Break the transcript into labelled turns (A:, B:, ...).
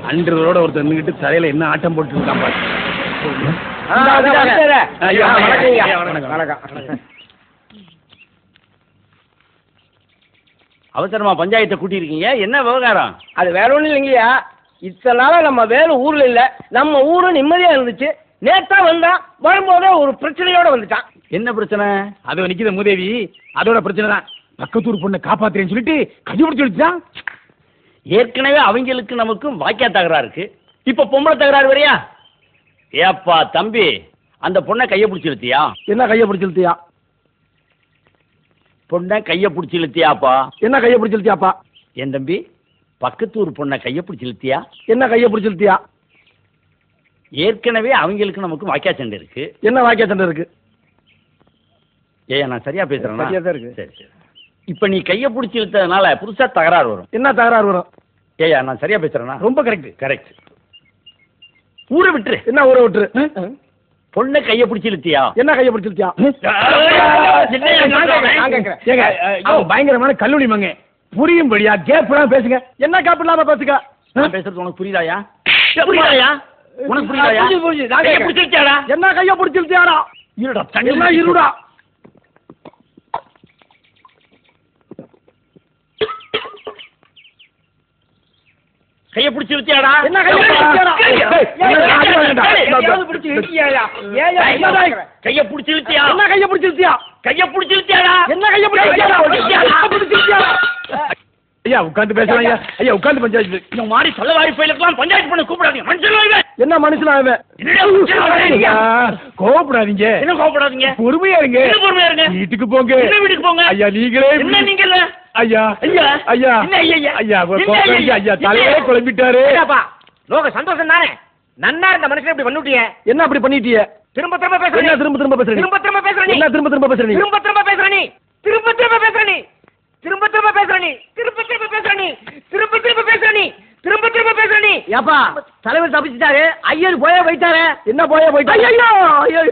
A: அன்றதோட ஒருத்தர் நின்றுட்டு தலையில என்ன ஆட்டம் போட்டு இருக்கான் பாரு.
B: அவசரமா பஞ்சாயத்தை கூட்டியிருக்கீங்க, என்ன விவகாரம்?
C: அது வேற ஒன்றும் இல்லைங்கய்யா. இத்தனை நாளா நம்ம வேலை ஊர்ல இல்ல, நம்ம ஊரு நிம்மதியா இருந்துச்சு. நேத்தா வந்தான், வரும்போதே ஒரு பிரச்சனையோட வந்துட்டான்.
B: என்ன பிரச்சனை?
A: அது நிக்கிற மூதேவி, அதோட பிரச்சனை தான். பக்கத்தூர் பொண்ணை காப்பாத்துறேன்னு சொல்லிட்டு கைப்பிடிச்சு வச்சுட்டான்.
B: ஏற்கனவே அவங்களுக்கு நமக்கும் வாக்கியா தகராறு இருக்கு, இப்ப பொம்பளை தகராறு வரையா? ஏப்பா தம்பி, அந்த பொண்ணை கையை பிடிச்சி இழுத்தியா?
C: என்ன கையை பிடிச்சி இழுத்தியா?
B: பொண்ணை கையை பிடிச்சி இழுத்தியாப்பா?
C: என்ன கையை பிடிச்சி இழுத்தியாப்பா?
B: என் தம்பி, பக்கத்தூர் பொண்ணை கையை பிடிச்சி இழுத்தியா?
C: என்ன கையை பிடிச்சி இழுத்தியா?
B: ஏற்கனவே அவங்களுக்கு நமக்கு வாக்கியா சண்டை இருக்கு.
C: என்ன வாக்கியா சண்டை இருக்கு?
B: ஏன் நான் சரியா பேசுறேன்?
C: சரியா தான் இருக்கு.
B: சரி சரி. இப்ப நீ கையை பிடிச்சி இழுத்ததுனால புதுசா தகராறு வரும்.
C: என்ன தகராறு வரும்?
B: ஏயா நான் சரியா பேசுறேன்னா?
C: ரொம்ப கரெக்ட்.
B: கரெக்ட். ஊரை விட்டுரு.
C: என்ன ஊரை விட்டுரு?
B: பொண்ணை கையை பிடிச்சி இழுத்தியா?
C: என்ன கையை பிடிச்சி இழுத்தியா?
A: பயங்கரமான கல்லூரி மங்க, புரியும்படியா கேப் பேசுங்க.
C: என்ன கேப் இல்லாம பேசுங்க?
B: நான் பேசுறது உனக்கு புரியுதாயா? புரியுதாயா? உனக்கு புரியுதாயா? கையை பிடிச்சி இழுத்தியாடா?
C: என்ன கையை பிடிச்சி இழுத்தியாடா?
B: இருடா
C: என்ன இருடா?
B: கையை பிடிச்சி இழுத்தியாடா?
C: என்ன கையை பிடிச்சி இழுத்தியாடா?
B: கையை பிடிச்சி இழுத்தியா?
C: என்ன கையை பிடிச்சி இழுத்தியா?
B: கையை பிடிச்சி இழுத்தியாடா?
C: என்ன கையை பிடிச்சி இழுத்தியாடா?
A: ஐயா உட்காந்து பேசலாம். ஐயா ஐயா உட்காந்து பஞ்சாயத்து.
B: இந்த மாதிரி சொல்லவாரி பயிலுக்கெல்லாம் பஞ்சாயத்து பண்ண கூப்பிடாதீங்க. மனுஷன்
C: என்ன மனுஷனா அவன்?
A: கோவப்படாதீங்க.
B: என்ன கோவப்படாதீங்க?
A: பொறுமையா இருங்க.
B: என்ன பொறுமையா இருங்க?
A: வீட்டுக்கு போங்க.
B: என்ன வீட்டுக்கு போங்க?
A: ஐயா நீங்களே
B: என்ன நீங்க?
A: ஐயா
B: ஐயா
A: ஐயா
B: என்ன ஐயா?
A: ஐயா ஐயா தலையே குழம்பிட்டாரு.
C: லோக சந்தோஷம் தானே? நன்னா இருந்த மனுஷன் இப்படி பண்ணிட்டீங்க. என்ன அப்படி பண்ணிட்டீங்க? திரும்ப திரும்ப பேசுற. என்ன திரும்ப திரும்ப பேசுற? திரும்ப திரும்ப பேசுற நீ. என்ன திரும்ப திரும்ப பேசுற நீ? திரும்ப திரும்ப பேசுற நீ. திரும்ப திரும்ப பேசுற நீ. திரும்ப திரும்ப பேசுற நீ. திரும்ப திரும்ப பேசுற நீ. திரும்ப திரும்ப பேசுற நீ. திரும்ப திரும்ப பேசுற நீ. ஏப்பா தலைவர் தப்பிச்சிட்டாரு, ஐயர் போயே போயிட்டாரு. என்ன போயே போயிட்டாரு? ஐயோ ஐயோ